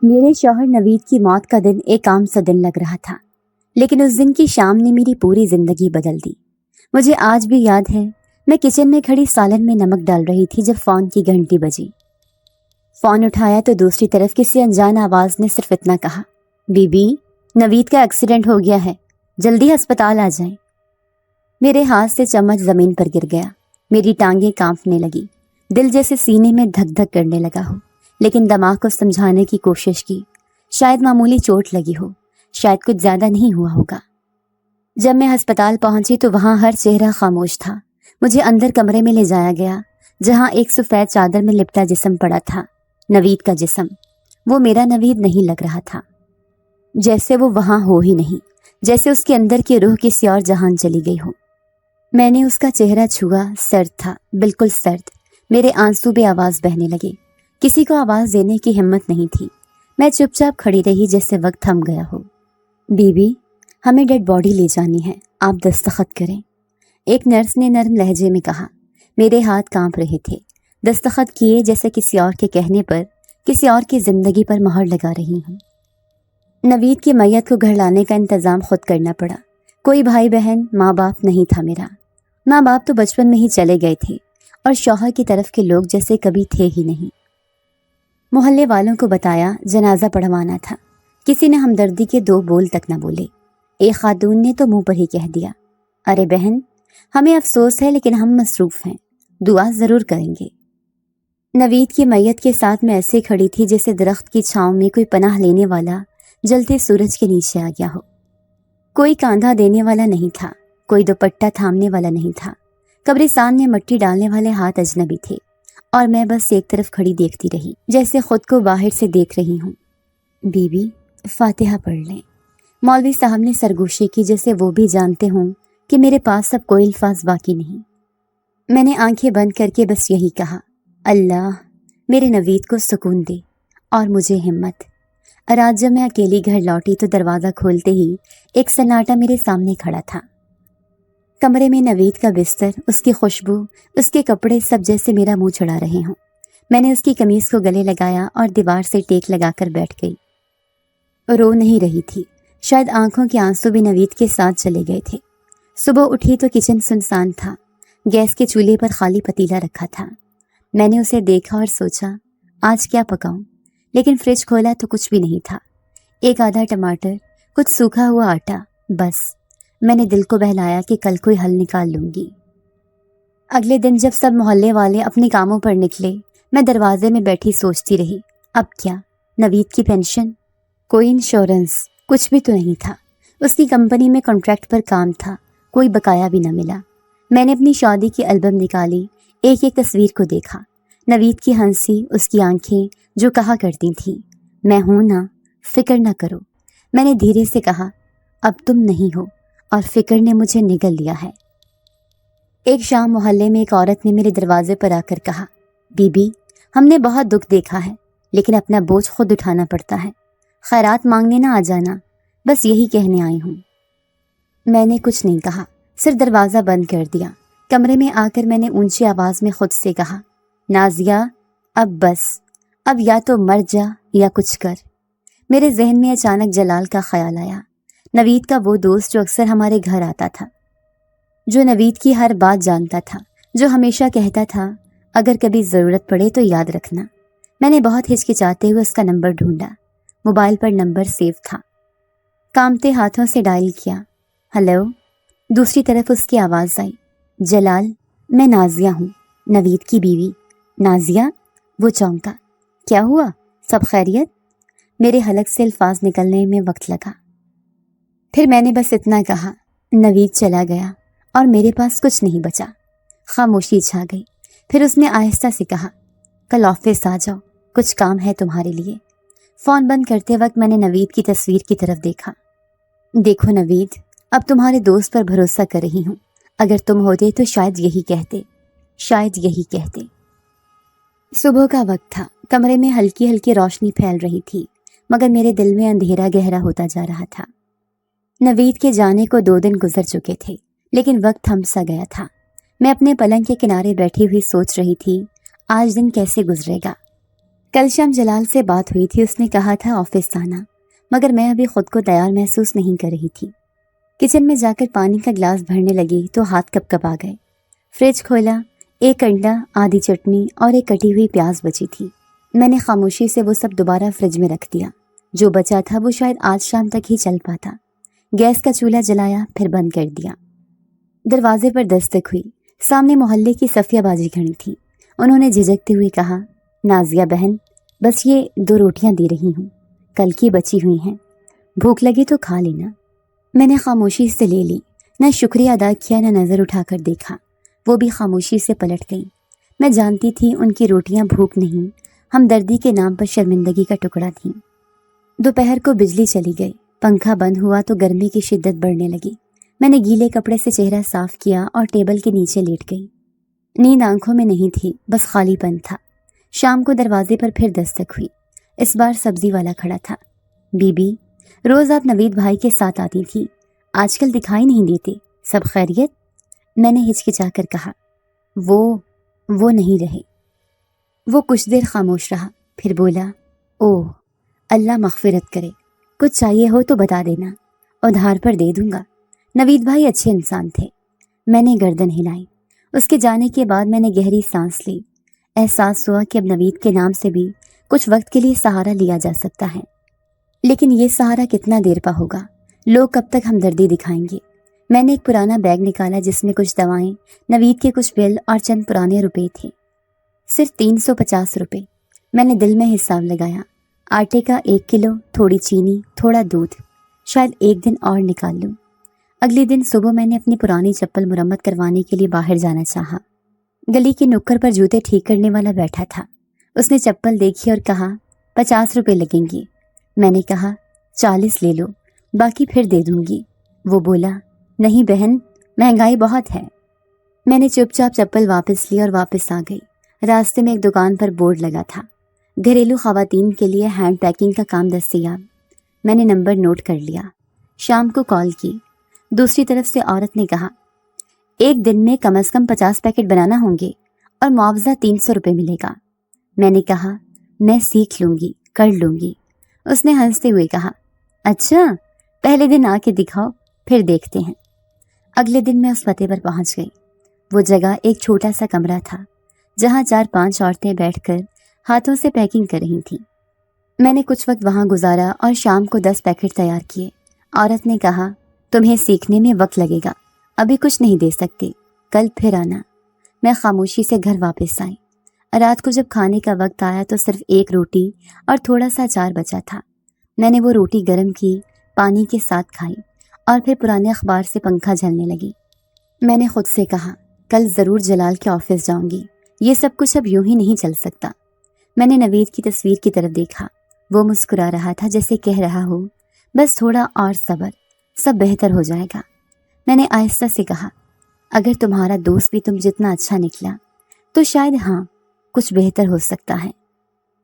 میرے شوہر نوید کی موت کا دن ایک عام سا دن لگ رہا تھا، لیکن اس دن کی شام نے میری پوری زندگی بدل دی۔ مجھے آج بھی یاد ہے، میں کچن میں کھڑی سالن میں نمک ڈال رہی تھی جب فون کی گھنٹی بجی۔ فون اٹھایا تو دوسری طرف کسی انجان آواز نے صرف اتنا کہا، بی بی، نوید کا ایکسیڈنٹ ہو گیا ہے، جلدی ہسپتال آ جائیں۔ میرے ہاتھ سے چمچ زمین پر گر گیا، میری ٹانگیں کانپنے لگی، دل جیسے سینے میں دھک دھک کرنے لگا ہو۔ لیکن دماغ کو سمجھانے کی کوشش کی، شاید معمولی چوٹ لگی ہو، شاید کچھ زیادہ نہیں ہوا ہوگا۔ جب میں ہسپتال پہنچی تو وہاں ہر چہرہ خاموش تھا۔ مجھے اندر کمرے میں لے جایا گیا جہاں ایک سفید چادر میں لپٹا جسم پڑا تھا، نوید کا جسم۔ وہ میرا نوید نہیں لگ رہا تھا، جیسے وہ وہاں ہو ہی نہیں، جیسے اس کے اندر کی روح کسی اور جہان چلی گئی ہو۔ میں نے اس کا چہرہ چھوا، سرد تھا، بالکل سرد۔ میرے آنسو بے آواز بہنے لگے، کسی کو آواز دینے کی ہمت نہیں تھی۔ میں چپ چاپ کھڑی رہی جیسے وقت تھم گیا ہو۔ بی بی، ہمیں ڈیڈ باڈی لے جانی ہے، آپ دستخط کریں، ایک نرس نے نرم لہجے میں کہا۔ میرے ہاتھ کانپ رہے تھے، دستخط کیے جیسے کسی اور کے کہنے پر، کسی اور کی زندگی پر مہر لگا رہی ہوں۔ نوید کی میت کو گھر لانے کا انتظام خود کرنا پڑا۔ کوئی بھائی بہن، ماں باپ نہیں تھا میرا۔ ماں باپ تو بچپن میں ہی چلے گئے تھے، اور شوہر کی طرف کے لوگ جیسے کبھی تھے ہی نہیں۔ محلے والوں کو بتایا جنازہ پڑھوانا تھا، کسی نے ہمدردی کے دو بول تک نہ بولے۔ ایک خاتون نے تو منہ پر ہی کہہ دیا، ارے بہن، ہمیں افسوس ہے لیکن ہم مصروف ہیں، دعا ضرور کریں گے۔ نوید کی میت کے ساتھ میں ایسے کھڑی تھی جیسے درخت کی چھاؤں میں کوئی پناہ لینے والا جلتے سورج کے نیچے آ گیا ہو۔ کوئی کاندھا دینے والا نہیں تھا، کوئی دوپٹہ تھامنے والا نہیں تھا۔ قبرستان میں مٹی ڈالنے والے ہاتھ اجنبی تھے، اور میں بس ایک طرف کھڑی دیکھتی رہی، جیسے خود کو باہر سے دیکھ رہی ہوں۔ بی بی، فاتحہ پڑھ لیں، مولوی صاحب نے سرگوشی کی، جیسے وہ بھی جانتے ہوں کہ میرے پاس اب کوئی الفاظ باقی نہیں۔ میں نے آنکھیں بند کر کے بس یہی کہا، اللہ میرے نوید کو سکون دے اور مجھے ہمت۔ رات جب میں اکیلی گھر لوٹی تو دروازہ کھولتے ہی ایک سناٹا میرے سامنے کھڑا تھا۔ کمرے میں نوید کا بستر، اس کی خوشبو، اس کے کپڑے سب جیسے میرا منہ چڑھا رہے ہوں۔ میں نے اس کی قمیص کو گلے لگایا اور دیوار سے ٹیک لگا کر بیٹھ گئی۔ رو نہیں رہی تھی، شاید آنکھوں کے آنسو بھی نوید کے ساتھ چلے گئے تھے۔ صبح اٹھی تو کچن سنسان تھا، گیس کے چولہے پر خالی پتیلا رکھا تھا۔ میں نے اسے دیکھا اور سوچا آج کیا پکاؤں، لیکن فریج کھولا تو کچھ بھی نہیں تھا۔ ایک آدھا ٹماٹر، کچھ سوکھا ہوا آٹا، بس۔ میں نے دل کو بہلایا کہ کل کوئی حل نکال لوں گی۔ اگلے دن جب سب محلے والے اپنے کاموں پر نکلے، میں دروازے میں بیٹھی سوچتی رہی، اب کیا؟ نوید کی پینشن، کوئی انشورنس، کچھ بھی تو نہیں تھا۔ اس کی کمپنی میں کانٹریکٹ پر کام تھا، کوئی بقایا بھی نہ ملا۔ میں نے اپنی شادی کی البم نکالی، ایک ایک تصویر کو دیکھا، نوید کی ہنسی، اس کی آنکھیں جو کہا کرتی تھیں، میں ہوں نا، فکر نہ کرو۔ میں نے دھیرے سے کہا، اب تم نہیں ہو، اور فکر نے مجھے نگل لیا ہے۔ ایک شام محلے میں ایک عورت نے میرے دروازے پر آ کر کہا، بی بی، ہم نے بہت دکھ دیکھا ہے، لیکن اپنا بوجھ خود اٹھانا پڑتا ہے، خیرات مانگنے نہ آ جانا، بس یہی کہنے آئی ہوں۔ میں نے کچھ نہیں کہا، صرف دروازہ بند کر دیا۔ کمرے میں آ کر میں نے اونچی آواز میں خود سے کہا، نازیہ، اب بس، اب یا تو مر جا یا کچھ کر۔ میرے ذہن میں اچانک جلال کا خیال آیا، نوید کا وہ دوست جو اکثر ہمارے گھر آتا تھا، جو نوید کی ہر بات جانتا تھا، جو ہمیشہ کہتا تھا اگر کبھی ضرورت پڑے تو یاد رکھنا۔ میں نے بہت ہچکچاتے ہوئے اس کا نمبر ڈھونڈا، موبائل پر نمبر سیو تھا، کانپتے ہاتھوں سے ڈائل کیا۔ ہیلو، دوسری طرف اس کی آواز آئی، جلال، میں نازیہ ہوں، نوید کی بیوی۔ نازیہ؟ وہ چونکا، کیا ہوا، سب خیریت؟ میرے حلق سے الفاظ نکلنے میں وقت لگا، پھر میں نے بس اتنا کہا، نوید چلا گیا اور میرے پاس کچھ نہیں بچا۔ خاموشی چھا گئی، پھر اس نے آہستہ سے کہا، کل آفس آ جاؤ، کچھ کام ہے تمہارے لیے۔ فون بند کرتے وقت میں نے نوید کی تصویر کی طرف دیکھا۔ دیکھو نوید، اب تمہارے دوست پر بھروسہ کر رہی ہوں، اگر تم ہوتے تو شاید یہی کہتے، شاید یہی کہتے۔ صبح کا وقت تھا، کمرے میں ہلکی ہلکی روشنی پھیل رہی تھی، مگر میرے دل میں اندھیرا گہرا ہوتا جا رہا تھا۔ نوید کے جانے کو 2 دن گزر چکے تھے، لیکن وقت تھم سا گیا تھا۔ میں اپنے پلنگ کے کنارے بیٹھی ہوئی سوچ رہی تھی، آج دن کیسے گزرے گا، کل شام جلال سے بات ہوئی تھی، اس نے کہا تھا آفس آنا، مگر میں ابھی خود کو تیار محسوس نہیں کر رہی تھی۔ کچن میں جا کر پانی کا گلاس بھرنے لگی تو ہاتھ کپ کپ آ گئے۔ فریج کھولا، ایک انڈا، آدھی چٹنی اور ایک کٹی ہوئی پیاز بچی تھی۔ میں نے خاموشی سے وہ سب دوبارہ فریج میں رکھ دیا۔ جو بچا تھا وہ شاید آج شام تک ہی چل پاتا۔ گیس کا چولہا جلایا، پھر بند کر دیا۔ دروازے پر دستک ہوئی۔ سامنے محلے کی صفیہ باجی کھڑی تھی۔ انہوں نے جھجکتے ہوئے کہا، نازیہ بہن، بس یہ 2 روٹیاں دے رہی ہوں، کل کی بچی ہوئی ہیں، بھوک لگی تو کھا لینا۔ میں نے خاموشی سے لے لی، نہ شکریہ ادا کیا نہ نظر اٹھا کر دیکھا۔ وہ بھی خاموشی سے پلٹ گئی۔ میں جانتی تھی ان کی روٹیاں بھوک نہیں، ہمدردی کے نام پر شرمندگی کا ٹکڑا تھیں۔ دوپہر کو بجلی چلی گئی، پنکھا بند ہوا تو گرمی کی شدت بڑھنے لگی۔ میں نے گیلے کپڑے سے چہرہ صاف کیا اور ٹیبل کے نیچے لیٹ گئی۔ نیند آنکھوں میں نہیں تھی، بس خالی پن تھا۔ شام کو دروازے پر پھر دستک ہوئی۔ اس بار سبزی والا کھڑا تھا۔ بی بی، روز آپ نوید بھائی کے ساتھ آتی تھی، آج کل دکھائی نہیں دیتے، سب خیریت؟ میں نے ہچکچا کر کہا۔ وہ نہیں رہے۔ وہ کچھ دیر خاموش رہا، پھر بولا، اوہ، اللہ مغفرت کرے، کچھ چاہیے ہو تو بتا دینا، ادھار پر دے دوں گا۔ نوید بھائی اچھے انسان تھے۔ میں نے گردن ہلائی۔ اس کے جانے کے بعد میں نے گہری سانس لی۔ احساس ہوا کہ اب نوید کے نام سے بھی کچھ وقت کے لیے سہارا لیا جا سکتا ہے، لیکن یہ سہارا کتنا دیر پا ہوگا؟ لوگ کب تک ہمدردی دکھائیں گے؟ میں نے ایک پرانا بیگ نکالا جس میں کچھ دوائیں، نوید کے کچھ بل اور چند پرانے روپے تھے۔ صرف 350 روپے۔ میں نے دل میں حساب لگایا۔ آٹے کا 1 کلو، تھوڑی چینی، تھوڑا دودھ، شاید ایک دن اور نکال لوں۔ اگلے دن صبح میں نے اپنی پرانی چپل مرمت کروانے کے لیے باہر جانا چاہا۔ گلی کے نکڑ پر جوتے ٹھیک کرنے والا بیٹھا تھا۔ اس نے چپل دیکھی اور کہا، 50 روپے لگیں گے۔ میں نے کہا، 40 لے لو، باقی پھر دے دوں گی۔ وہ بولا، نہیں بہن، مہنگائی بہت ہے۔ میں نے چپ چاپ چپل واپس لی اور واپس آ گئی۔ راستے میں ایک دکان پر بورڈ لگا تھا، گھریلو خواتین کے لیے ہینڈ پیکنگ کا کام دستیاب۔ میں نے نمبر نوٹ کر لیا۔ شام کو کال کی۔ دوسری طرف سے عورت نے کہا، ایک دن میں کم از کم 50 پیکٹ بنانا ہوں گے اور معاوضہ 300 روپے ملے گا۔ میں نے کہا، میں سیکھ لوں گی، کر لوں گی۔ اس نے ہنستے ہوئے کہا، اچھا، پہلے دن آ کے دکھاؤ، پھر دیکھتے ہیں۔ اگلے دن میں اس پتے پر پہنچ گئی۔ وہ جگہ ایک چھوٹا سا کمرہ تھا جہاں 4-5 عورتیں بیٹھ کر ہاتھوں سے پیکنگ کر رہی تھیں۔ میں نے کچھ وقت وہاں گزارا اور شام کو 10 پیکٹ تیار کیے۔ عورت نے کہا، تمہیں سیکھنے میں وقت لگے گا، ابھی کچھ نہیں دے سکتے، کل پھر آنا۔ میں خاموشی سے گھر واپس آئی۔ رات کو جب کھانے کا وقت آیا تو صرف 1 روٹی اور تھوڑا سا اچار بچا تھا۔ میں نے وہ روٹی گرم کی، پانی کے ساتھ کھائی اور پھر پرانے اخبار سے پنکھا جھلنے لگی۔ میں نے خود سے کہا، کل ضرور جلال کے آفس جاؤں گی، یہ سب کچھ اب یوں ہی نہیں چل سکتا۔ میں نے نوید کی تصویر کی طرف دیکھا۔ وہ مسکرا رہا تھا جیسے کہہ رہا ہو، بس تھوڑا اور صبر، سب بہتر ہو جائے گا۔ میں نے آہستہ سے کہا، اگر تمہارا دوست بھی تم جتنا اچھا نکلا تو شاید ہاں کچھ بہتر ہو سکتا ہے۔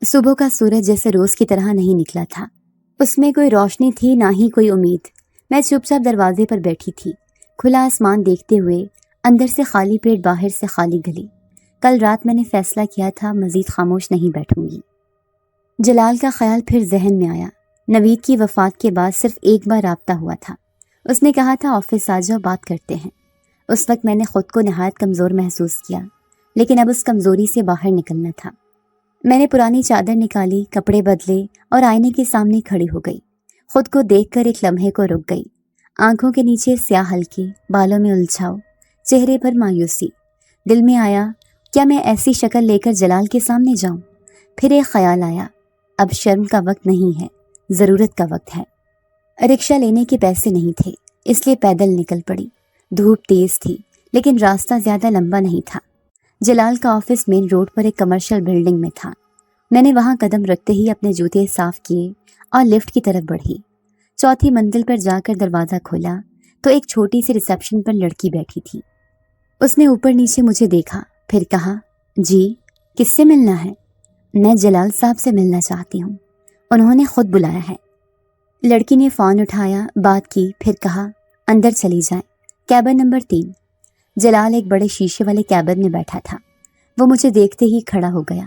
صبح کا سورج جیسے روز کی طرح نہیں نکلا تھا، اس میں کوئی روشنی تھی نہ ہی کوئی امید۔ میں چپ چاپ دروازے پر بیٹھی تھی، کھلا آسمان دیکھتے ہوئے، اندر سے خالی پیٹ، باہر سے خالی گلی۔ کل رات میں نے فیصلہ کیا تھا مزید خاموش نہیں بیٹھوں گی۔ جلال کا خیال پھر ذہن میں آیا۔ نوید کی وفات کے بعد صرف ایک بار رابطہ ہوا تھا۔ اس نے کہا تھا آفس آ جاؤ، بات کرتے ہیں۔ اس وقت میں نے خود کو نہایت کمزور محسوس کیا، لیکن اب اس کمزوری سے باہر نکلنا تھا۔ میں نے پرانی چادر نکالی، کپڑے بدلے اور آئینے کے سامنے کھڑی ہو گئی۔ خود کو دیکھ کر ایک لمحے کو رک گئی۔ آنکھوں کے نیچے سیاہ ہلکی، بالوں میں الجھاؤ، چہرے پر مایوسی۔ دل میں آیا، کیا میں ایسی شکل لے کر جلال کے سامنے جاؤں؟ پھر ایک خیال آیا، اب شرم کا وقت نہیں ہے، ضرورت کا وقت ہے۔ رکشہ لینے کے پیسے نہیں تھے، اس لیے پیدل نکل پڑی۔ دھوپ تیز تھی، لیکن راستہ زیادہ لمبا نہیں تھا۔ جلال کا آفس مین روڈ پر ایک کمرشل بلڈنگ میں تھا۔ میں نے وہاں قدم رکھتے ہی اپنے جوتے صاف کیے اور لفٹ کی طرف بڑھی۔ 4تھی منزل پر جا کر دروازہ کھولا تو ایک چھوٹی سی ریسیپشن پر لڑکی بیٹھی تھی۔ اس نے اوپر نیچے مجھے دیکھا، پھر کہا، جی، کس سے ملنا ہے؟ میں جلال صاحب سے ملنا چاہتی ہوں، انہوں نے خود بلایا ہے۔ لڑکی نے فون اٹھایا، بات کی، پھر کہا، اندر چلی جائیں، کیبن نمبر 3۔ جلال ایک بڑے شیشے والے کیبن میں بیٹھا تھا۔ وہ مجھے دیکھتے ہی کھڑا ہو گیا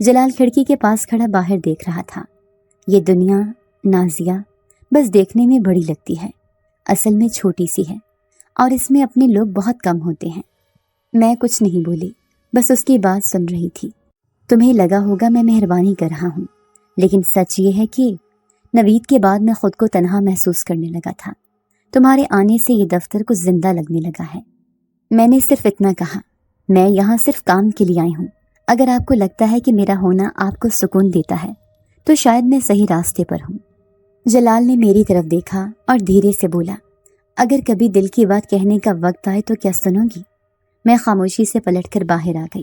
جلال کھڑکی کے پاس کھڑا باہر دیکھ رہا تھا۔ یہ دنیا نازیہ بس دیکھنے میں بڑی لگتی ہے، اصل میں چھوٹی سی ہے، اور اس میں اپنے لوگ بہت کم ہوتے ہیں۔ میں کچھ نہیں بولی، بس اس کی بات سن رہی تھی۔ تمہیں لگا ہوگا میں مہربانی کر رہا ہوں، لیکن سچ یہ ہے کہ نوید کے بعد میں خود کو تنہا محسوس کرنے لگا تھا۔ تمہارے آنے سے یہ دفتر کچھ زندہ لگنے لگا ہے۔ میں نے صرف اتنا کہا، میں یہاں صرف کام کے لیے آئی ہوں۔ اگر آپ کو لگتا ہے کہ میرا ہونا آپ کو سکون دیتا ہے تو شاید میں صحیح راستے پر ہوں۔ جلال نے میری طرف دیکھا اور دھیرے سے بولا، اگر کبھی دل کی بات کہنے کا وقت آئے تو کیا سنو گی؟ میں خاموشی سے پلٹ کر باہر آ گئی۔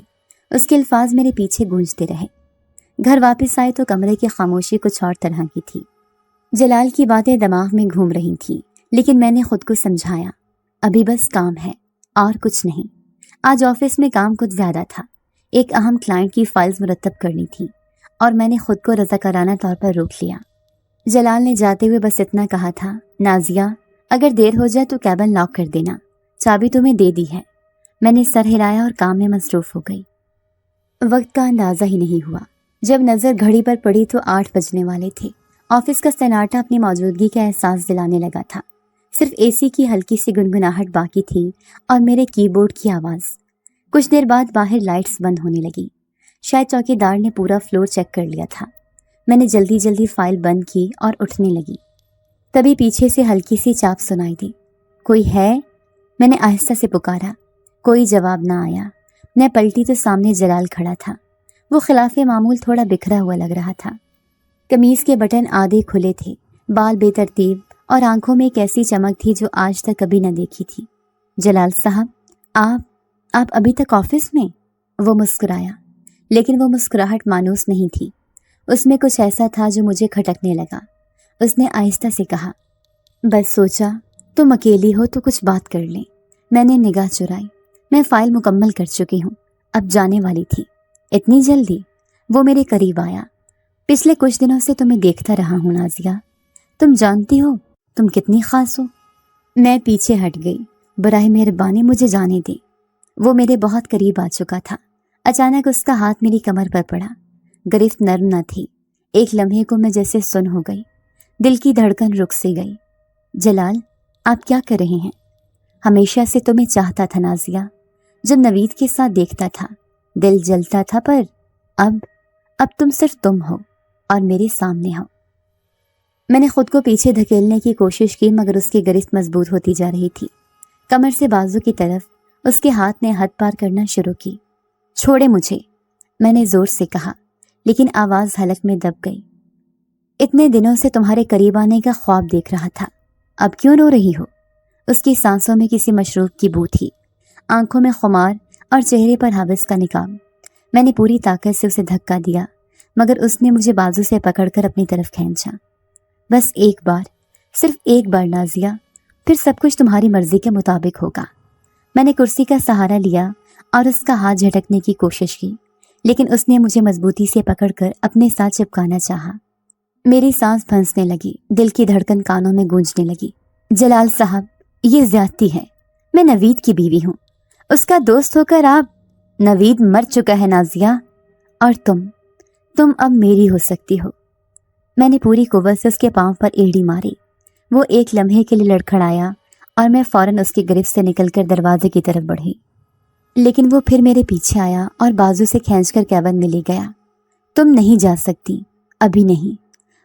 اس کے الفاظ میرے پیچھے گونجتے رہے۔ گھر واپس آئے تو کمرے کی خاموشی کچھ اور طرح کی تھی۔ جلال کی باتیں دماغ میں گھوم رہی تھیں، لیکن میں نے خود کو سمجھایا، ابھی بس کام ہے اور کچھ نہیں۔ آج آفس میں کام کچھ زیادہ تھا۔ ایک اہم کلائنٹ کی فائلز مرتب کرنی تھی اور میں نے خود کو رضاکارانہ طور پر روک لیا۔ جلال نے جاتے ہوئے بس اتنا کہا تھا، نازیہ اگر دیر ہو جائے تو کیبن لاک کر دینا، چابی تمہیں دے دی ہے۔ میں نے سر ہلایا اور کام میں مصروف ہو گئی۔ وقت کا اندازہ ہی نہیں ہوا۔ جب نظر گھڑی پر پڑی تو 8 بجنے والے تھے۔ آفس کا سناٹا اپنی موجودگی کا احساس دلانے لگا تھا۔ صرف اے سی کی ہلکی سی گنگناہٹ باقی تھی اور میرے کی بورڈ کی آواز۔ کچھ دیر بعد باہر لائٹس بند ہونے لگی۔ شاید چوکی دار نے پورا فلور چیک کر لیا تھا۔ میں نے جلدی جلدی فائل بند کی اور اٹھنے لگی۔ تبھی پیچھے سے ہلکی سی چاپ سنائی دی۔ کوئی ہے؟ میں نے آہستہ سے پکارا۔ کوئی جواب نہ آیا۔ میں پلٹی تو سامنے جلال کھڑا تھا۔ وہ خلاف معمول تھوڑا بکھرا ہوا لگ رہا تھا۔ قمیض کے بٹن آدھے کھلے تھے، بال بے ترتیب اور آنکھوں میں ایک ایسی چمک تھی جو آج تک کبھی نہ دیکھی تھی۔ جلال صاحب، آپ ابھی تک آفس میں؟ وہ مسکرایا، لیکن وہ مسکراہٹ مانوس نہیں تھی۔ اس میں کچھ ایسا تھا جو مجھے کھٹکنے لگا۔ اس نے آہستہ سے کہا، بس سوچا تم اکیلی ہو تو کچھ بات کر لیں۔ میں نے نگاہ چرائی۔ میں فائل مکمل کر چکی ہوں، اب جانے والی تھی۔ اتنی جلدی؟ وہ میرے قریب آیا۔ پچھلے کچھ دنوں سے تمہیں دیکھتا رہا ہوں نازیہ، تم جانتی ہو تم کتنی خاص ہو۔ میں پیچھے ہٹ گئی۔ براہ مہربانی مجھے جانے دیں۔ وہ میرے بہت قریب آ چکا تھا۔ اچانک اس کا ہاتھ میری کمر پر پڑا۔ گرفت نرم نہ تھی۔ ایک لمحے کو میں جیسے سن ہو گئی۔ دل کی دھڑکن رک سی گئی۔ جلال، آپ کیا کر رہے ہیں؟ ہمیشہ سے تمہیں چاہتا تھا نازیہ۔ جب نوید کے ساتھ دیکھتا تھا دل جلتا تھا، پر اب تم صرف تم ہو اور میرے سامنے ہو۔ میں نے خود کو پیچھے دھکیلنے کی کوشش کی، مگر اس کی گرفت مضبوط ہوتی جا رہی تھی۔ کمر سے بازو کی طرف اس کے ہاتھ نے حد پار کرنا شروع کی۔ چھوڑے مجھے، میں نے زور سے کہا، لیکن آواز حلق میں دب گئی۔ اتنے دنوں سے تمہارے قریب آنے کا خواب دیکھ رہا تھا، اب کیوں رو رہی ہو؟ اس کی سانسوں میں کسی مشروب کی بو تھی، آنکھوں میں خمار اور چہرے پر حوث کا نقاب۔ میں نے پوری طاقت سے اسے دھکا دیا، مگر اس نے مجھے بازو سے پکڑ کر اپنی طرف کھینچا۔ بس ایک بار، صرف ایک بار نازیہ، پھر سب کچھ تمہاری مرضی کے مطابق ہوگا۔ میں نے کرسی کا سہارا لیا اور اس کا ہاتھ جھٹکنے کی کوشش کی، لیکن اس نے مجھے مضبوطی سے پکڑ کر اپنے ساتھ چپکانا چاہا۔ میری سانس پھنسنے لگی، دل کی دھڑکن کانوں میں گونجنے لگی۔ جلال صاحب، یہ زیادتی ہے۔ میں نوید کی بیوی ہوں، اس کا دوست ہو کر آپ… نوید مر چکا ہے نازیہ، اور تم اب میری ہو سکتی ہو۔ میں نے پوری قوت سے اس کے پاؤں پر ایڑی ماری۔ وہ ایک لمحے کے لیے لڑکھڑایا اور میں فوراً اس کی گرفت سے نکل کر دروازے کی طرف بڑھی، لیکن وہ پھر میرے پیچھے آیا اور بازو سے کھینچ کر کیبن میں لے گیا۔ تم نہیں جا سکتی، ابھی نہیں۔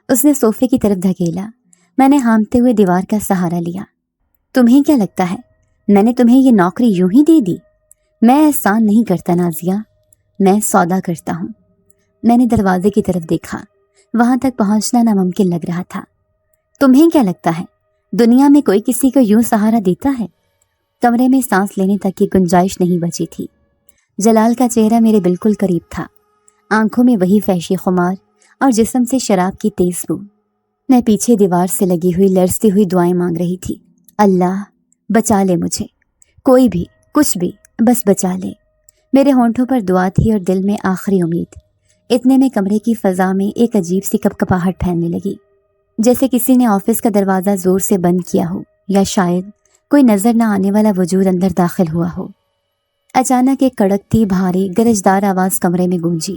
اس نے صوفے کی طرف دھکیلا۔ میں نے ہانپتے ہوئے دیوار کا سہارا لیا۔ تمہیں کیا لگتا ہے میں نے تمہیں یہ نوکری یوں ہی دے دی؟ میں احسان نہیں کرتا نازیہ، میں سودا کرتا ہوں۔ میں نے دروازے کی طرف دیکھا، وہاں تک پہنچنا ناممکن لگ رہا تھا۔ تمہیں کیا لگتا ہے دنیا میں کوئی کسی کو یوں سہارا دیتا ہے؟ کمرے میں سانس لینے تک کی گنجائش نہیں بچی تھی۔ جلال کا چہرہ میرے بالکل قریب تھا، آنکھوں میں وہی فحشی خمار اور جسم سے شراب کی تیز بو۔ میں پیچھے دیوار سے لگی ہوئی لرزتی ہوئی دعائیں مانگ رہی تھی۔ اللہ بچا لے مجھے، کوئی بھی، کچھ بھی، بس بچا لے۔ میرے ہونٹوں پر دعا تھی اور دل میں آخری امید۔ اتنے میں کمرے کی فضا میں ایک عجیب سی کپکپاہٹ پھیلنے لگی، جیسے کسی نے آفس کا دروازہ زور سے بند کیا ہو، یا شاید کوئی نظر نہ آنے والا وجود اندر داخل ہوا ہو۔ اچانک ایک کڑکتی بھاری گرجدار آواز کمرے میں گونجی۔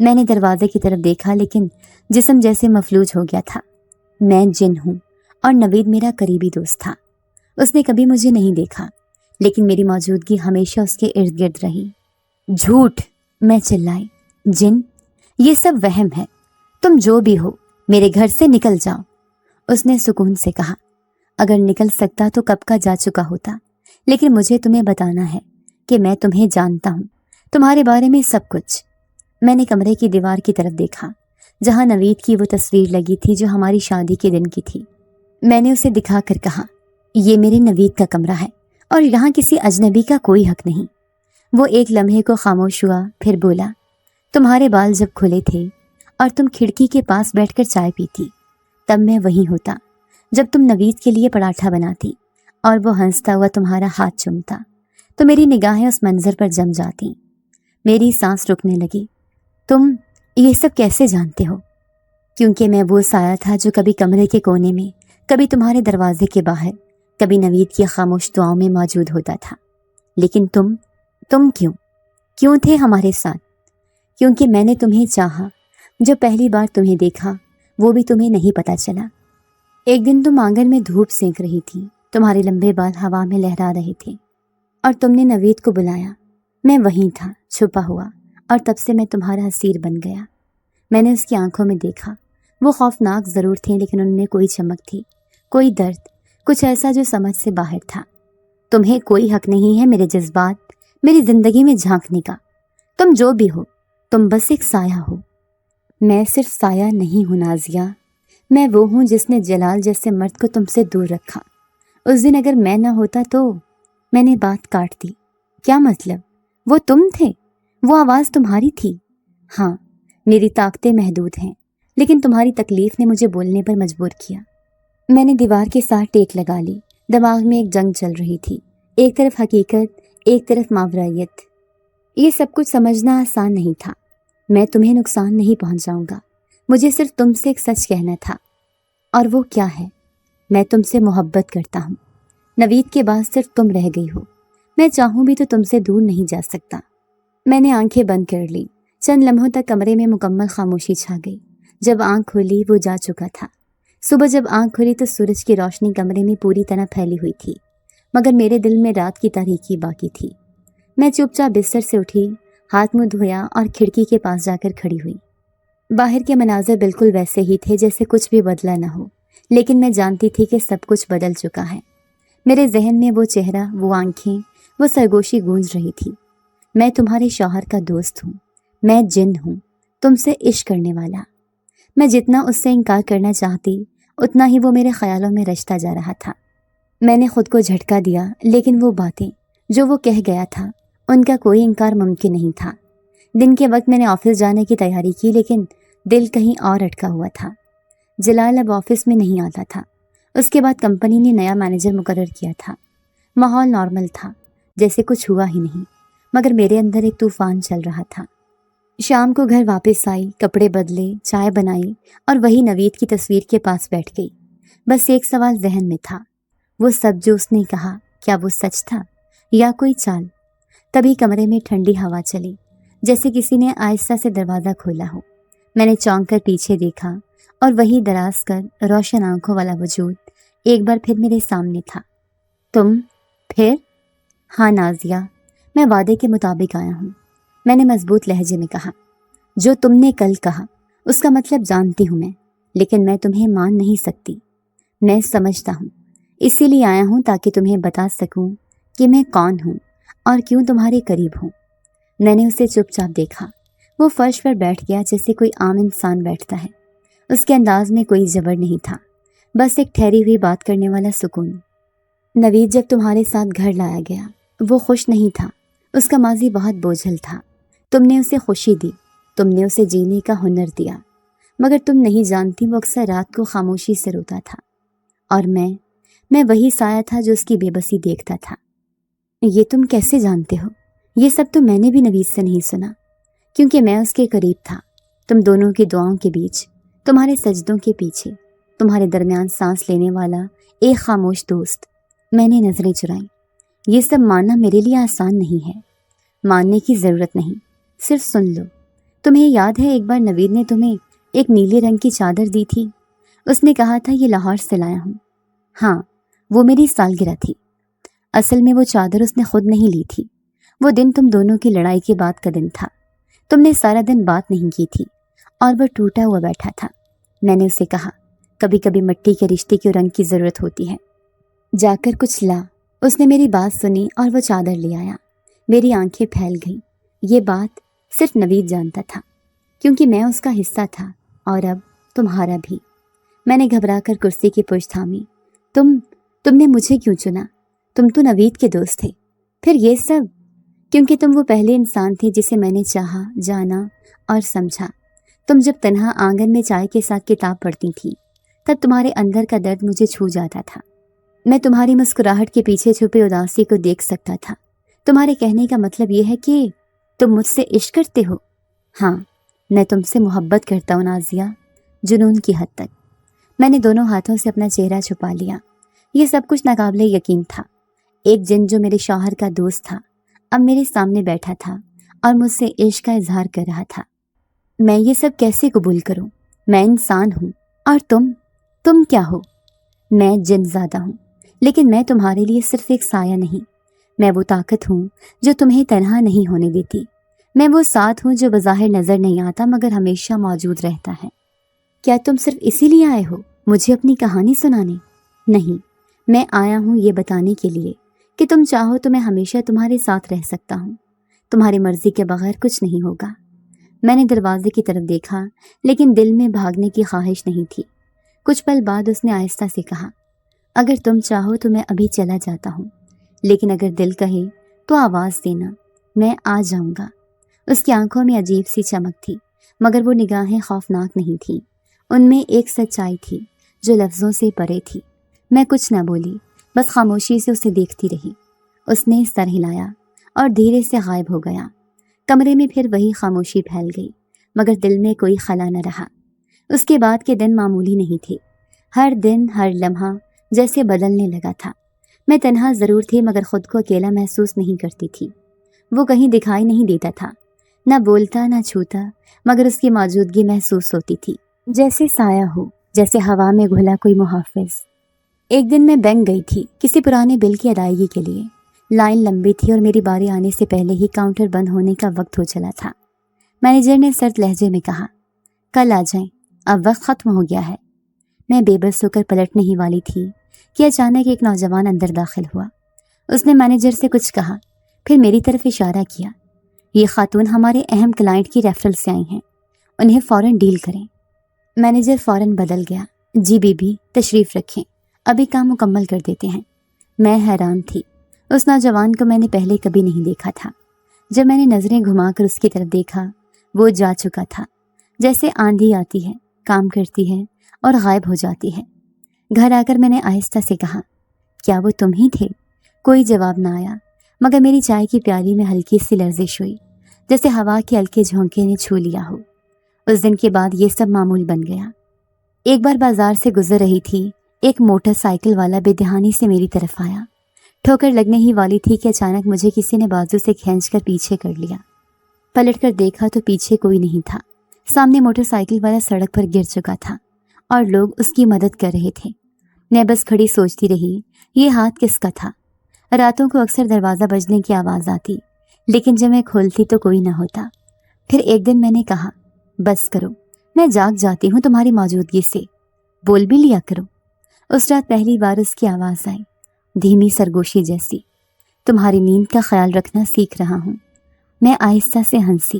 میں نے دروازے کی طرف دیکھا لیکن جسم جیسے مفلوج ہو گیا تھا۔ میں جن ہوں اور نوید میرا قریبی دوست تھا۔ اس نے کبھی مجھے نہیں دیکھا لیکن میری موجودگی ہمیشہ اس کے ارد گرد رہی۔ جھوٹ! میں چلائی۔ جن؟ یہ سب وہم ہے۔ تم جو بھی ہو میرے گھر سے نکل جاؤ۔ اس نے سکون سے کہا۔ اگر نکل سکتا تو کب کا جا چکا ہوتا، لیکن مجھے تمہیں بتانا ہے کہ میں تمہیں جانتا ہوں، تمہارے بارے میں سب کچھ۔ میں نے کمرے کی دیوار کی طرف دیکھا جہاں نوید کی وہ تصویر لگی تھی جو ہماری شادی کے دن کی تھی۔ میں نے اسے دکھا کر کہا، یہ میرے نوید کا کمرہ ہے اور یہاں کسی اجنبی کا کوئی حق نہیں۔ وہ ایک لمحے کو خاموش ہوا، پھر بولا، تمہارے بال جب کھلے تھے اور تم کھڑکی کے پاس بیٹھ کر چائے پیتی تب میں وہیں ہوتا۔ جب تم نوید کے لیے پراٹھا بناتی اور وہ ہنستا ہوا تمہارا ہاتھ چومتا تو میری نگاہیں اس منظر پر جم جاتی۔ میری سانس رکنے لگی۔ تم یہ سب کیسے جانتے ہو؟ کیونکہ میں وہ سایہ تھا جو کبھی کمرے کے کونے میں، کبھی تمہارے دروازے کے باہر، کبھی نوید کی خاموش دعاؤں میں موجود ہوتا تھا۔ لیکن تم کیوں تھے ہمارے ساتھ؟ کیونکہ میں نے تمہیں چاہا۔ جو پہلی بار تمہیں دیکھا وہ بھی تمہیں نہیں پتا چلا۔ ایک دن تم آنگن میں دھوپ سینک رہی تھی، تمہارے لمبے بال ہوا میں لہرا رہے تھے اور تم نے نوید کو بلایا۔ میں وہیں تھا، چھپا ہوا، اور تب سے میں تمہارا اسیر بن گیا۔ میں نے اس کی آنکھوں میں دیکھا۔ وہ خوفناک ضرور تھیں لیکن ان میں کوئی چمک تھی، کوئی درد، کچھ ایسا جو سمجھ سے باہر تھا۔ تمہیں کوئی حق نہیں ہے میرے جذبات، میری زندگی میں جھانکنے کا۔ تم جو بھی ہو، تم بس ایک سایہ ہو۔ میں صرف سایہ نہیں ہوں نازیہ، میں وہ ہوں جس نے جلال جیسے مرد کو تم سے دور رکھا۔ اس دن اگر میں نہ ہوتا تو… میں نے بات کاٹ دی۔ کیا مطلب؟ وہ تم تھے؟ وہ آواز تمہاری تھی؟ ہاں، میری طاقتیں محدود ہیں لیکن تمہاری تکلیف نے مجھے بولنے پر مجبور کیا۔ میں نے دیوار کے ساتھ ٹیک لگا لی۔ دماغ میں ایک جنگ چل رہی تھی، ایک طرف حقیقت، ایک طرف ماورائیت۔ یہ سب کچھ سمجھنا آسان نہیں تھا۔ میں تمہیں نقصان نہیں پہنچاؤں گا، مجھے صرف تم سے ایک سچ کہنا تھا۔ اور وہ کیا ہے؟ میں تم سے محبت کرتا ہوں۔ نوید کے بعد صرف تم رہ گئی ہو۔ میں چاہوں بھی تو تم سے دور نہیں جا سکتا۔ میں نے آنکھیں بند کر لی۔ چند لمحوں تک کمرے میں مکمل خاموشی چھا گئی۔ جب آنکھ کھلی وہ جا چکا تھا۔ صبح جب آنکھ کھلی تو سورج کی روشنی کمرے میں پوری طرح پھیلی ہوئی تھی، مگر میرے دل میں رات کی تاریکی باقی تھی۔ میں چپ چاپ بستر سے اٹھی، ہاتھ منہ دھویا اور کھڑکی کے پاس جا کر کھڑی ہوئی۔ باہر کے مناظر بالکل ویسے ہی تھے جیسے کچھ بھی بدلا نہ ہو، لیکن میں جانتی تھی کہ سب کچھ بدل چکا ہے۔ میرے ذہن میں وہ چہرہ، وہ آنکھیں، وہ سرگوشی گونج رہی تھی۔ میں تمہارے شوہر کا دوست ہوں، میں جن ہوں، تم سے عشق کرنے والا۔ میں جتنا اس سے انکار کرنا چاہتی اتنا ہی وہ میرے خیالوں میں رچتا جا رہا تھا۔ میں نے خود کو جھٹکا دیا، لیکن وہ باتیں جو وہ کہہ گیا تھا ان کا کوئی انکار ممکن نہیں تھا۔ دن کے وقت میں نے آفس جانے کی تیاری کی لیکن دل کہیں اور اٹکا ہوا تھا۔ جلال اب آفس میں نہیں آتا تھا۔ اس کے بعد کمپنی نے نیا مینیجر مقرر کیا تھا۔ ماحول نارمل تھا، جیسے کچھ ہوا ہی نہیں، مگر میرے اندر ایک طوفان چل رہا تھا۔ شام کو گھر واپس آئی، کپڑے بدلے، چائے بنائی اور وہی نوید کی تصویر کے پاس بیٹھ گئی۔ بس ایک سوال ذہن میں تھا، وہ سب جو اس نے کہا کیا وہ سچ تھا یا کوئی چال؟ تبھی کمرے میں ٹھنڈی ہوا چلی، جیسے کسی نے آہستہ سے دروازہ کھولا ہو۔ میں نے چونک کر پیچھے دیکھا اور وہی دراز کر روشن آنکھوں والا وجود ایک بار پھر میرے سامنے تھا۔ تم پھر؟ ہاں نازیہ، میں وعدے کے مطابق آیا ہوں، میں نے مضبوط لہجے میں کہا۔ جو تم نے کل کہا اس کا مطلب جانتی ہوں میں، لیکن میں تمہیں مان نہیں سکتی۔ میں سمجھتا ہوں، اسی لیے آیا ہوں تاکہ تمہیں بتا سکوں کہ میں کون ہوں اور کیوں تمہارے قریب ہوں۔ میں نے اسے چپ چاپ دیکھا۔ وہ فرش پر بیٹھ گیا جیسے کوئی عام انسان بیٹھتا ہے۔ اس کے انداز میں کوئی جبر نہیں تھا، بس ایک ٹھہری ہوئی بات کرنے والا سکون۔ نوید جب تمہارے ساتھ گھر لایا گیا وہ خوش نہیں تھا، اس کا ماضی بہت بوجھل تھا۔ تم نے اسے خوشی دی، تم نے اسے جینے کا ہنر دیا، مگر تم نہیں جانتی وہ اکثر رات کو خاموشی سے روتا تھا، اور میں وہی سایہ تھا جو اس کی بے بسی دیکھتا تھا۔ یہ تم کیسے جانتے ہو؟ یہ سب تو میں نے بھی نوید سے نہیں سنا، کیونکہ میں اس کے قریب تھا۔ تم دونوں کی دعاؤں کے بیچ، تمہارے سجدوں کے پیچھے، تمہارے درمیان سانس لینے والا ایک خاموش دوست۔ میں نے نظریں چرائیں۔ یہ سب ماننا میرے لیے آسان نہیں ہے۔ ماننے کی ضرورت نہیں، صرف سن لو۔ تمہیں یاد ہے ایک بار نوید نے تمہیں ایک نیلے رنگ کی چادر دی تھی؟ اس نے کہا تھا یہ لاہور سے لایا ہوں۔ ہاں، وہ میری سالگرہ تھی۔ اصل میں وہ چادر اس نے خود نہیں لی تھی۔ وہ دن تم دونوں کی لڑائی کے بعد کا دن تھا۔ تم نے سارا دن بات نہیں کی تھی اور وہ ٹوٹا ہوا بیٹھا تھا۔ میں نے اسے کہا کبھی کبھی مٹی کے رشتے کی رنگ کی ضرورت ہوتی ہے، جا کر کچھ لا۔ اس نے میری بات سنی اور وہ چادر لے آیا۔ میری آنکھیں پھیل گئیں۔ یہ بات صرف نوید جانتا تھا کیونکہ میں اس کا حصہ تھا اور اب تمہارا بھی۔ میں نے گھبرا کر کرسی کی پشت تھامی۔ تم نے مجھے کیوں چنا؟ تم تو نوید کے دوست تھے۔ پھر یہ سب کیونکہ تم وہ پہلے انسان تھے جسے میں نے چاہا، جانا اور سمجھا۔ تم جب تنہا آنگن میں چائے کے ساتھ کتاب پڑھتی تھی تب تمہارے اندر کا درد مجھے چھو جاتا تھا۔ میں تمہاری مسکراہٹ کے پیچھے چھپے اداسی کو دیکھ سکتا تھا۔ تمہارے کہنے کا مطلب یہ ہے کہ تم مجھ سے عشق کرتے ہو؟ ہاں، میں تم سے محبت کرتا ہوں نازیہ، جنون کی حد تک۔ میں نے دونوں ہاتھوں سے اپنا چہرہ چھپا لیا۔ یہ سب کچھ ناقابل یقین تھا۔ ایک جن جو میرے شوہر کا دوست تھا اب میرے سامنے بیٹھا تھا اور مجھ سے عشق کا اظہار کر رہا تھا۔ میں یہ سب کیسے قبول کروں؟ میں انسان ہوں اور تم کیا ہو؟ میں جن زادہ ہوں، لیکن میں تمہارے لیے صرف ایک سایہ نہیں۔ میں وہ طاقت ہوں جو تمہیں تنہا نہیں ہونے دیتی۔ میں وہ ساتھ ہوں جو بظاہر نظر نہیں آتا مگر ہمیشہ موجود رہتا ہے۔ کیا تم صرف اسی لیے آئے ہو مجھے اپنی کہانی سنانے؟ نہیں، میں آیا ہوں یہ بتانے کے لیے کہ تم چاہو تو میں ہمیشہ تمہارے ساتھ رہ سکتا ہوں۔ تمہاری مرضی کے بغیر کچھ نہیں ہوگا۔ میں نے دروازے کی طرف دیکھا لیکن دل میں بھاگنے کی خواہش نہیں تھی۔ کچھ پل بعد اس نے آہستہ سے کہا، اگر تم چاہو تو میں ابھی چلا جاتا ہوں، لیکن اگر دل کہے تو آواز دینا، میں آ جاؤں گا۔ اس کی آنکھوں میں عجیب سی چمک تھی مگر وہ نگاہیں خوفناک نہیں تھیں۔ ان میں ایک سچائی تھی جو لفظوں سے پرے تھی۔ میں کچھ نہ بولی، بس خاموشی سے اسے دیکھتی رہی۔ اس نے سر ہلایا اور دھیرے سے غائب ہو گیا۔ کمرے میں پھر وہی خاموشی پھیل گئی مگر دل میں کوئی خلا نہ رہا۔ اس کے بعد کے دن معمولی نہیں تھے۔ ہر دن، ہر لمحہ جیسے بدلنے لگا تھا۔ میں تنہا ضرور تھی مگر خود کو اکیلا محسوس نہیں کرتی تھی۔ وہ کہیں دکھائی نہیں دیتا تھا، نہ بولتا نہ چھوتا، مگر اس کی موجودگی محسوس ہوتی تھی، جیسے سایہ ہو، جیسے ہوا میں گھلا کوئی محافظ۔ ایک دن میں بینک گئی تھی کسی پرانے بل کی ادائیگی کے لیے۔ لائن لمبی تھی اور میری باری آنے سے پہلے ہی کاؤنٹر بند ہونے کا وقت ہو چلا تھا۔ مینیجر نے سرد لہجے میں کہا، کل آ جائیں، اب وقت ختم ہو گیا ہے۔ میں بے بس ہو کر پلٹنے ہی والی تھی کہ اچانک ایک نوجوان اندر داخل ہوا۔ اس نے مینیجر سے کچھ کہا، پھر میری طرف اشارہ کیا۔ یہ خاتون ہمارے اہم کلائنٹ کی ریفرل سے آئی ہیں، انہیں فوراً ڈیل کریں۔ مینیجر فوراً بدل گیا، جی بی بی تشریف رکھیں، ابھی کام مکمل کر دیتے ہیں۔ میں حیران تھی، اس نوجوان کو میں نے پہلے کبھی نہیں دیکھا تھا۔ جب میں نے نظریں گھما کر اس کی طرف دیکھا، وہ جا چکا تھا، جیسے آندھی آتی ہے، کام کرتی ہے اور غائب ہو جاتی ہے۔ گھر آ کر میں نے آہستہ سے کہا، کیا وہ تم ہی تھے؟ کوئی جواب نہ آیا مگر میری چائے کی پیالی میں ہلکی سی لرزش ہوئی، جیسے ہوا کے ہلکے جھونکے نے چھو لیا ہو۔ اس دن کے بعد یہ سب معمول بن گیا۔ ایک بار بازار سے گزر رہی تھی، ایک موٹر سائیکل والا بے دہانی سے میری طرف آیا۔ ٹھوکر لگنے ہی والی تھی کہ اچانک مجھے کسی نے بازو سے کھینچ کر پیچھے کر لیا۔ پلٹ کر دیکھا تو پیچھے کوئی نہیں تھا۔ سامنے موٹر سائیکل والا سڑک پر گر چکا تھا اور لوگ اس کی مدد کر رہے تھے۔ میں بس کھڑی سوچتی رہی، یہ ہاتھ کس کا تھا؟ راتوں کو اکثر دروازہ بجنے کی آواز آتی، لیکن جب میں کھولتی تو کوئی نہ ہوتا۔ پھر ایک دن میں نے کہا، بس کرو، میں جاگ جاتی ہوں تمہاری موجودگی سے، بول بھی لیا کرو۔ اس رات پہلی بار اس کی آواز آئی، دھیمی سرگوشی جیسی، تمہاری نیند کا خیال رکھنا سیکھ رہا ہوں۔ میں آہستہ سے ہنسی،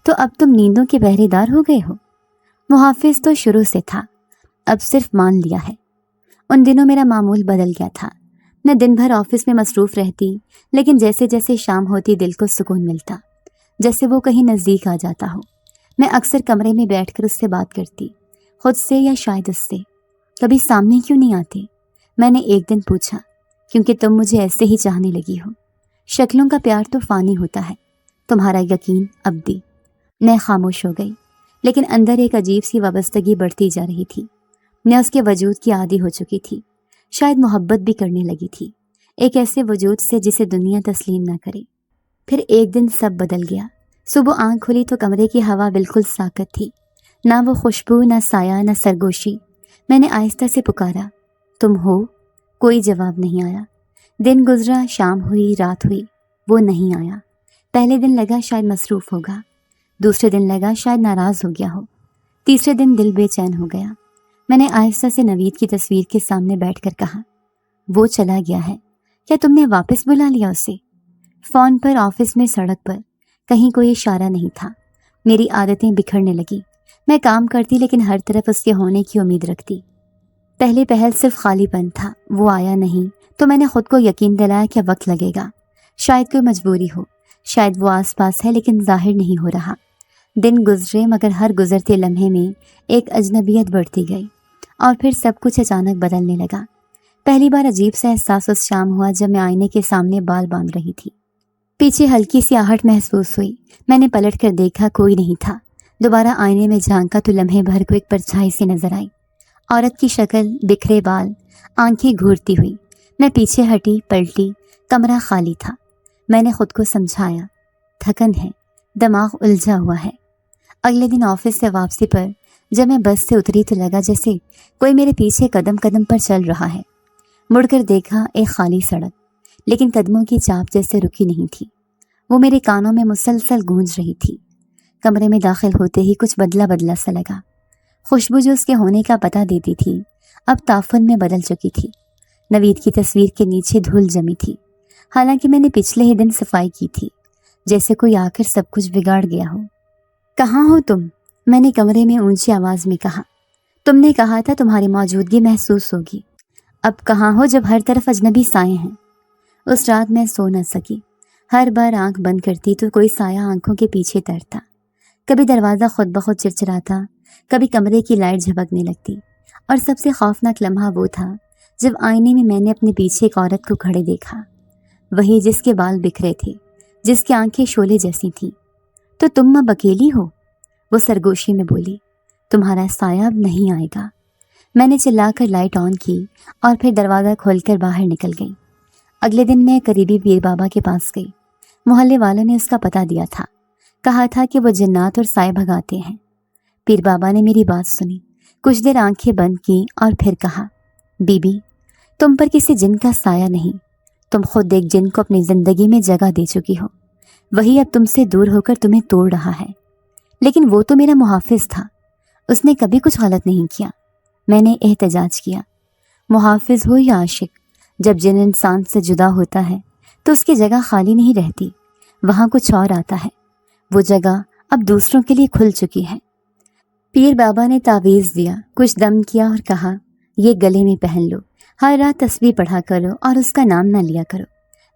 تو اب تم نیندوں کے پہرے دار ہو گئے ہو؟ محافظ تو شروع سے تھا، اب صرف مان لیا ہے۔ ان دنوں میرا معمول بدل گیا تھا۔ میں دن بھر آفس میں مصروف رہتی، لیکن جیسے جیسے شام ہوتی دل کو سکون ملتا، جیسے وہ کہیں نزدیک آ جاتا ہو۔ میں اکثر کمرے میں بیٹھ کر اس سے بات کرتی، خود سے یا شاید اس سے۔ کبھی سامنے کیوں نہیں آتے؟ میں نے ایک دن پوچھا، کیونکہ تم مجھے ایسے ہی چاہنے لگی ہو۔ شکلوں کا پیار تو فانی ہوتا ہے، تمہارا یقین ابدی۔ میں خاموش ہو گئی، لیکن اندر ایک عجیب سی وابستگی بڑھتی جا رہی تھی۔ میں اس کے وجود کی عادی ہو چکی تھی، شاید محبت بھی کرنے لگی تھی، ایک ایسے وجود سے جسے دنیا تسلیم نہ کرے۔ پھر ایک دن سب بدل گیا۔ صبح آنکھ کھلی تو کمرے کی ہوا بالکل ساکت تھی، نہ وہ خوشبو، نہ سایہ، نہ سرگوشی۔ میں نے آہستہ سے پکارا، تم ہو؟ کوئی جواب نہیں آیا۔ دن گزرا، شام ہوئی، رات ہوئی، وہ نہیں آیا۔ پہلے دن لگا شاید مصروف ہوگا، دوسرے دن لگا شاید ناراض ہو گیا ہو، تیسرے دن دل بے چین ہو گیا۔ میں نے آہستہ سے نوید کی تصویر کے سامنے بیٹھ کر کہا، وہ چلا گیا ہے، کیا تم نے واپس بلا لیا اسے؟ فون پر، آفس میں، سڑک پر، کہیں کوئی اشارہ نہیں تھا۔ میری عادتیں بکھرنے لگی۔ میں کام کرتی لیکن ہر طرف اس کے ہونے کی امید رکھتی۔ پہلے پہل صرف خالی پن تھا، وہ آیا نہیں تو میں نے خود کو یقین دلایا کہ وقت لگے گا، شاید کوئی مجبوری ہو، شاید وہ آس پاس ہے لیکن ظاہر نہیں ہو رہا۔ دن گزرے مگر ہر گزرتے لمحے میں ایک اجنبیت بڑھتی گئی اور پھر سب کچھ اچانک بدلنے لگا۔ پہلی بار عجیب سا احساس اس شام ہوا جب میں آئینے کے سامنے بال باندھ رہی تھی۔ پیچھے ہلکی سی آہٹ محسوس ہوئی۔ میں نے پلٹ کر دیکھا، کوئی نہیں تھا۔ دوبارہ آئینے میں جھانکا تو لمحے بھر کو ایک پرچھائی سی نظر آئی، عورت کی شکل، بکھرے بال، آنکھیں گھورتی ہوئی۔ میں پیچھے ہٹی، پلٹی، کمرہ خالی تھا۔ میں نے خود کو سمجھایا، تھکن ہے، دماغ الجھا ہوا ہے۔ اگلے دن آفس سے واپسی پر جب میں بس سے اتری تو لگا جیسے کوئی میرے پیچھے قدم قدم پر چل رہا ہے۔ مڑ کر دیکھا، ایک خالی سڑک، لیکن قدموں کی چاپ جیسے رکی نہیں تھی، وہ میرے کانوں میں مسلسل گونج رہی تھی۔ کمرے میں داخل ہوتے ہی کچھ بدلا بدلا سا لگا۔ خوشبو جو اس کے ہونے کا پتہ دیتی تھی اب تعفن میں بدل چکی تھی۔ نوید کی تصویر کے نیچے دھول جمی تھی، حالانکہ میں نے پچھلے ہی دن صفائی کی تھی، جیسے کوئی آ کر سب کچھ بگاڑ گیا ہو۔ کہاں ہو تم؟ میں نے کمرے میں اونچی آواز میں کہا۔ تم نے کہا تھا تمہاری موجودگی محسوس ہوگی، اب کہاں ہو جب ہر طرف اجنبی سائے ہیں؟ اس رات میں سو نہ سکی۔ ہر بار آنکھ بند کرتی تو کوئی سایہ آنکھوں کے پیچھے ترتا، کبھی دروازہ خود بخود چرچراتا، کبھی کمرے کی لائٹ جھپکنے لگتی، اور سب سے خوفناک لمحہ وہ تھا جب آئینے میں نے اپنے پیچھے ایک عورت کو کھڑے دیکھا، وہی جس کے بال بکھرے تھے، جس کی آنکھیں شعلے جیسی تھیں۔ تو تم اب اکیلی ہو؟ وہ سرگوشی میں بولی، تمہارا سایہ اب نہیں آئے گا۔ میں نے چلا کر لائٹ آن کی اور پھر دروازہ کھول کر باہر نکل گئی۔ اگلے دن میں قریبی پیر بابا کے پاس گئی۔ محلے والوں نے اس کا پتہ دیا تھا، کہا تھا کہ وہ جنات اور سائے بھگاتے ہیں۔ پیر بابا نے میری بات سنی، کچھ دیر آنکھیں بند کی اور پھر کہا، بی بی، تم پر کسی جن کا سایہ نہیں، تم خود ایک جن کو اپنی زندگی میں جگہ دے چکی ہو، وہی اب تم سے دور ہو کر تمہیں توڑ رہا ہے۔ لیکن وہ تو میرا محافظ تھا، اس نے کبھی کچھ غلط نہیں کیا۔ میں نے احتجاج کیا، محافظ ہو یا عاشق، جب جن انسان سے جدا ہوتا ہے تو اس کی جگہ خالی نہیں رہتی، وہاں کچھ اور آتا ہے، وہ جگہ اب دوسروں کے لیے کھل چکی ہے۔ پیر بابا نے تعویذ دیا، کچھ دم کیا اور کہا، یہ گلے میں پہن لو، ہر رات تسبیح پڑھا کرو اور اس کا نام نہ لیا کرو۔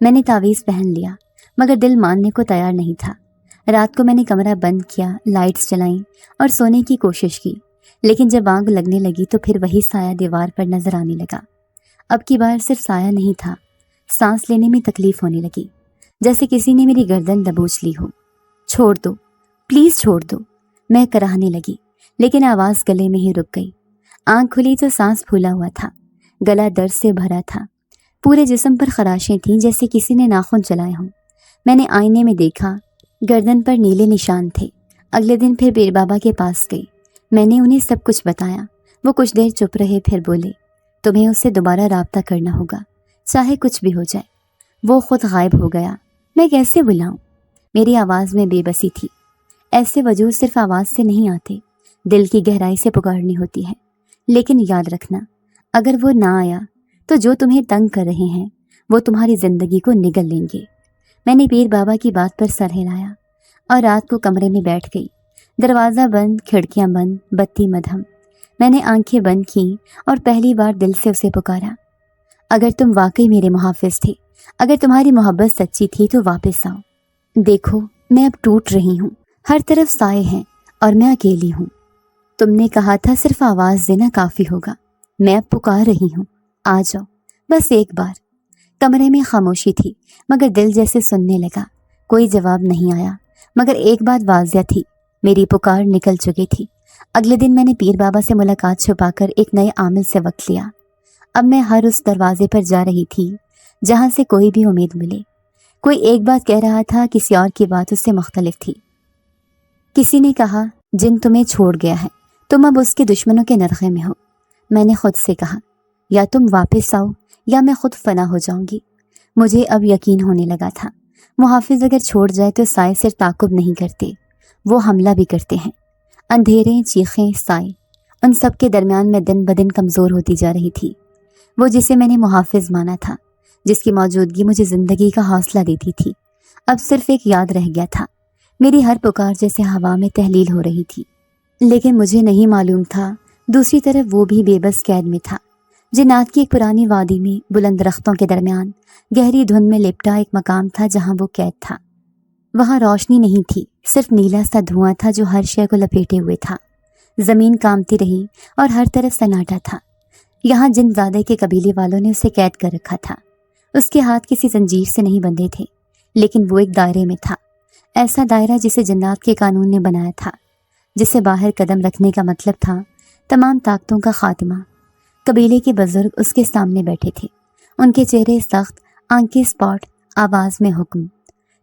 میں نے تعویذ پہن لیا مگر دل ماننے کو تیار نہیں تھا۔ رات کو میں نے کمرہ بند کیا، لائٹس جلائیں اور سونے کی کوشش کی، لیکن جب آگ لگنے لگی تو پھر وہی سایہ دیوار پر نظر آنے لگا۔ اب کی بار صرف سایہ نہیں تھا، سانس لینے میں تکلیف ہونے لگی، جیسے کسی نے میری گردن دبوچ لی ہو۔ چھوڑ دو، پلیز چھوڑ دو، میں کراہنے لگی، لیکن آواز گلے میں ہی رک گئی۔ آنکھ کھلی تو سانس پھولا ہوا تھا، گلا درد سے بھرا تھا، پورے جسم پر خراشیں تھیں جیسے کسی نے ناخن چلائے ہوں۔ میں نے آئینے میں دیکھا، گردن پر نیلے نشان تھے۔ اگلے دن پھر پیر بابا کے پاس گئی، میں نے انہیں سب کچھ بتایا۔ وہ کچھ دیر چپ رہے، پھر بولے، تمہیں اس سے دوبارہ رابطہ کرنا ہوگا، چاہے کچھ بھی ہو جائے۔ وہ خود غائب ہو گیا، میں کیسے بلاؤں؟ میری آواز میں بے بسی تھی۔ ایسے وجود صرف آواز سے نہیں آتے، دل کی گہرائی سے پکارنی ہوتی ہے۔ لیکن یاد رکھنا، اگر وہ نہ آیا تو جو تمہیں تنگ کر رہے ہیں وہ تمہاری زندگی کو نگل لیں گے۔ میں نے پیر بابا کی بات پر سر ہلایا اور رات کو کمرے میں بیٹھ گئی، دروازہ بند، کھڑکیاں بند، بتی مدھم۔ میں نے آنکھیں بند کی اور پہلی بار دل سے اسے پکارا، اگر تم واقعی میرے محافظ تھے، اگر تمہاری محبت سچی تھی تو واپس آؤ۔ دیکھو، میں اب ٹوٹ رہی ہوں، ہر طرف سائے ہیں اور میں اکیلی ہوں۔ تم نے کہا تھا صرف آواز دینا کافی ہوگا، میں اب پکار رہی ہوں، آ جاؤ، بس ایک بار۔ کمرے میں خاموشی تھی مگر دل جیسے سننے لگا۔ کوئی جواب نہیں آیا مگر ایک بات واضح تھی، میری پکار نکل چکی تھی۔ اگلے دن میں نے پیر بابا سے ملاقات چھپا کر ایک نئے عامل سے وقت لیا۔ اب میں ہر اس دروازے پر جا رہی تھی جہاں سے کوئی بھی امید ملے۔ کوئی ایک بات کہہ رہا تھا، کسی اور کی بات اس سے مختلف تھی۔ کسی نے کہا جن تمہیں چھوڑ گیا ہے، تم اب اس کے دشمنوں کے نرخے میں ہو۔ میں نے خود سے کہا یا تم واپس آؤ یا میں خود فنا ہو جاؤں گی۔ مجھے اب یقین ہونے لگا تھا محافظ اگر چھوڑ جائے تو سائے صرف تعاقب نہیں کرتے، وہ حملہ بھی کرتے ہیں۔ اندھیرے، چیخیں، سائے، ان سب کے درمیان میں دن بدن کمزور ہوتی جا رہی تھی۔ وہ جسے میں نے محافظ مانا تھا، جس کی موجودگی مجھے زندگی کا حوصلہ دیتی تھی، اب صرف ایک یاد رہ گیا تھا۔ میری ہر پکار جیسے ہوا میں تحلیل ہو رہی تھی، لیکن مجھے نہیں معلوم تھا دوسری طرف وہ بھی بے بس قید میں تھا۔ جنات کی ایک پرانی وادی میں بلند درختوں کے درمیان گہری دھند میں لپٹا ایک مقام تھا جہاں وہ قید تھا۔ وہاں روشنی نہیں تھی، صرف نیلا سا دھواں تھا جو ہر شے کو لپیٹے ہوئے تھا۔ زمین کانپتی رہی اور ہر طرف سناٹا تھا۔ یہاں جن زادے کے قبیلے والوں نے اسے قید کر رکھا تھا۔ اس کے ہاتھ کسی زنجیر سے نہیں بندھے تھے، لیکن وہ ایک دائرے میں تھا، ایسا دائرہ جسے جنات کے قانون نے بنایا تھا، جسے باہر قدم رکھنے کا مطلب تھا تمام طاقتوں کا خاتمہ۔ قبیلے کے بزرگ اس کے سامنے بیٹھے تھے، ان کے چہرے سخت، آنکھیں اسپاٹ، آواز میں حکم۔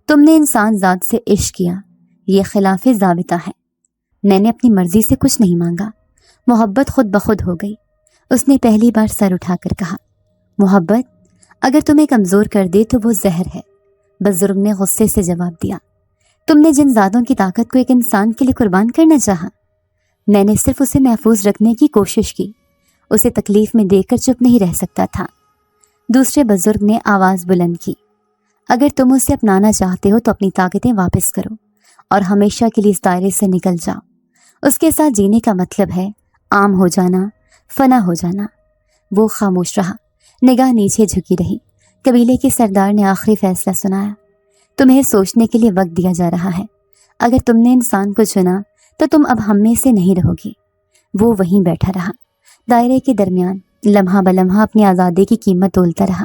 تم نے انسان ذات سے عشق کیا، یہ خلاف ضابطہ ہے۔ میں نے اپنی مرضی سے کچھ نہیں مانگا، محبت خود بخود ہو گئی۔ اس نے پہلی بار سر اٹھا کر کہا، محبت اگر تمہیں کمزور کر دے تو وہ زہر ہے۔ بزرگ نے غصے سے جواب دیا، تم نے جن زادوں کی طاقت کو ایک انسان کے لیے قربان کرنا چاہا؟ میں نے صرف اسے محفوظ رکھنے کی کوشش کی، اسے تکلیف میں دیکھ کر چپ نہیں رہ سکتا تھا۔ دوسرے بزرگ نے آواز بلند کی، اگر تم اسے اپنانا چاہتے ہو تو اپنی طاقتیں واپس کرو اور ہمیشہ کے لیے اس دائرے سے نکل جاؤ۔ اس کے ساتھ جینے کا مطلب ہے عام ہو جانا، فنا ہو جانا۔ وہ خاموش رہا، نگاہ نیچے جھکی رہی۔ قبیلے کے سردار نے آخری فیصلہ سنایا، تمہیں سوچنے کے لیے وقت دیا جا رہا ہے۔ اگر تم نے انسان کو چنا تو تم اب ہم میں سے نہیں رہو گی۔ وہ وہیں بیٹھا رہا، دائرے کے درمیان، لمحہ بلمحہ اپنی آزادی کی قیمت تولتا رہا۔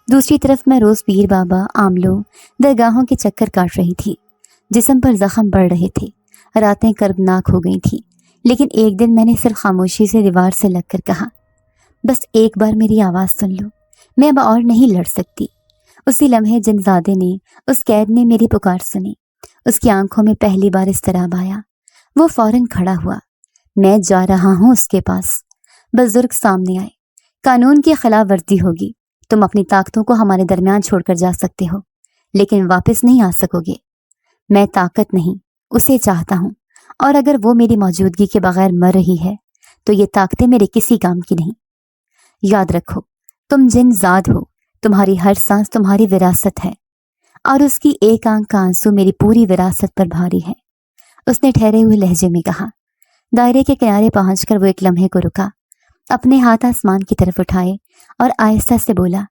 دوسری طرف میں روز پیر بابا، عاملوں، درگاہوں کے چکر کاٹ رہی تھی۔ جسم پر زخم بڑھ رہے تھے، راتیں کربناک ہو گئی تھیں، لیکن ایک دن میں نے صرف خاموشی سے دیوار سے لگ کر کہا، بس ایک بار میری آواز سن لو، میں اب اور نہیں لڑ سکتی۔ اسی لمحے جن زادے نے، اس قید نے میری پکار سنی۔ اس کی آنکھوں میں پہلی بار اضطراب آیا۔ وہ فوراً کھڑا ہوا، میں جا رہا ہوں اس کے پاس۔ بزرگ سامنے آئے، قانون کی خلاف ورزی ہوگی، تم اپنی طاقتوں کو ہمارے درمیان چھوڑ کر جا سکتے ہو، لیکن واپس نہیں آ سکو گے۔ میں طاقت نہیں، اسے چاہتا ہوں، اور اگر وہ میری موجودگی کے بغیر مر رہی ہے تو یہ طاقتیں میرے کسی کام کی نہیں۔ یاد رکھو، تم جن زاد ہو، تمہاری ہر سانس تمہاری وراثت ہے، اور اس کی ایک آنکھ کا آنسو میری پوری وراثت پر بھاری ہے۔ اس نے ٹھہرے ہوئے لہجے میں کہا۔ دائرے کے کنارے پہنچ کر وہ ایک لمحے کو رکا، اپنے ہاتھ آسمان کی طرف اٹھائے اور آہستہ سے بولا،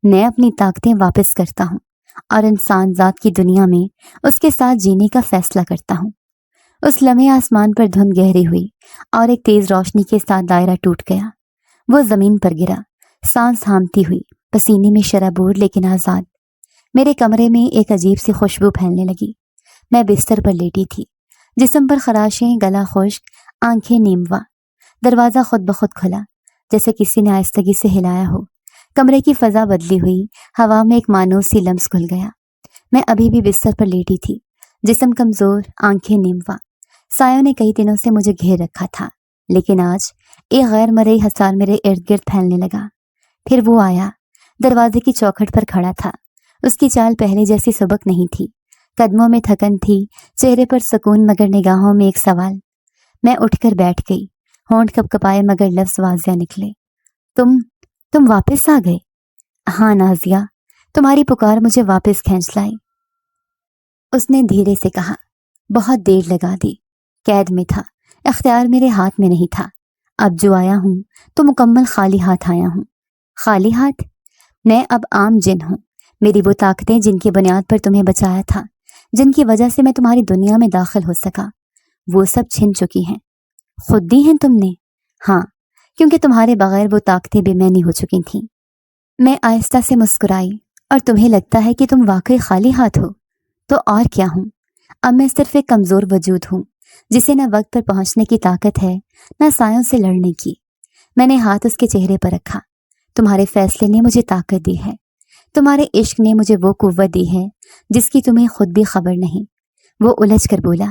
میں اپنی طاقتیں واپس کرتا ہوں اور انسان ذات کی دنیا میں اس کے ساتھ جینے کا فیصلہ کرتا ہوں۔ اس لمحے آسمان پر دھند گہری ہوئی اور ایک تیز روشنی کے ساتھ دائرہ ٹوٹ گیا۔ وہ زمین پر گرا، سانس ہامتی ہوئی، پسینے میں شرابور لیکن آزاد۔ میرے کمرے میں ایک عجیب سی خوشبو پھیلنے لگی۔ میں بستر پر لیٹی تھی، جسم پر خراشیں، گلا خشک، آنکھیں نیموا۔ دروازہ خود بخود کھلا، جیسے کسی نے آہستگی سے ہلایا ہو۔ کمرے کی فضا بدلی ہوئی، ہوا میں ایک مانوس سی لمس کھل گیا۔ میں ابھی بھی بستر پر لیٹی تھی، جسم کمزور، آنکھیں نیموا۔ سایوں نے کئی دنوں سے مجھے گھیر رکھا تھا، لیکن آج ایک غیر مرئی حصار میرے ارد گرد پھیلنے لگا۔ پھر وہ آیا، دروازے کی چوکھٹ پر کھڑا تھا۔ اس کی چال پہلے جیسی سبک نہیں تھی، قدموں میں تھکن تھی، چہرے پر سکون مگر نگاہوں میں ایک سوال۔ میں اٹھ کر بیٹھ گئی، ہونٹ کپ کپائے مگر لفظ واضح نکلے، تم واپس آ گئے؟ ہاں نازیہ، تمہاری پکار مجھے واپس کھینچ لائی۔ اس نے دھیرے سے کہا، بہت دیر لگا دی، قید میں تھا، اختیار میرے ہاتھ میں نہیں تھا۔ اب جو آیا ہوں تو مکمل خالی ہاتھ آیا ہوں۔ خالی ہاتھ؟ میں اب عام جن ہوں۔ میری وہ طاقتیں جن کی بنیاد پر تمہیں بچایا تھا، جن کی وجہ سے میں تمہاری دنیا میں داخل ہو سکا، وہ سب چھن چکی ہیں۔ خود دی ہیں تم نے؟ ہاں، کیونکہ تمہارے بغیر وہ طاقتیں بے معنی ہو چکی تھیں۔ میں آہستہ سے مسکرائی، اور تمہیں لگتا ہے کہ تم واقعی خالی ہاتھ ہو؟ تو اور کیا ہوں؟ اب میں صرف ایک کمزور وجود ہوں، جسے نہ وقت پر پہنچنے کی طاقت ہے، نہ سایوں سے لڑنے کی۔ میں نے ہاتھ اس کے چہرے پر رکھا۔ تمہارے فیصلے نے مجھے طاقت دی ہے، تمہارے عشق نے مجھے وہ قوت دی ہے جس کی تمہیں خود بھی خبر نہیں۔ وہ الجھ کر بولا،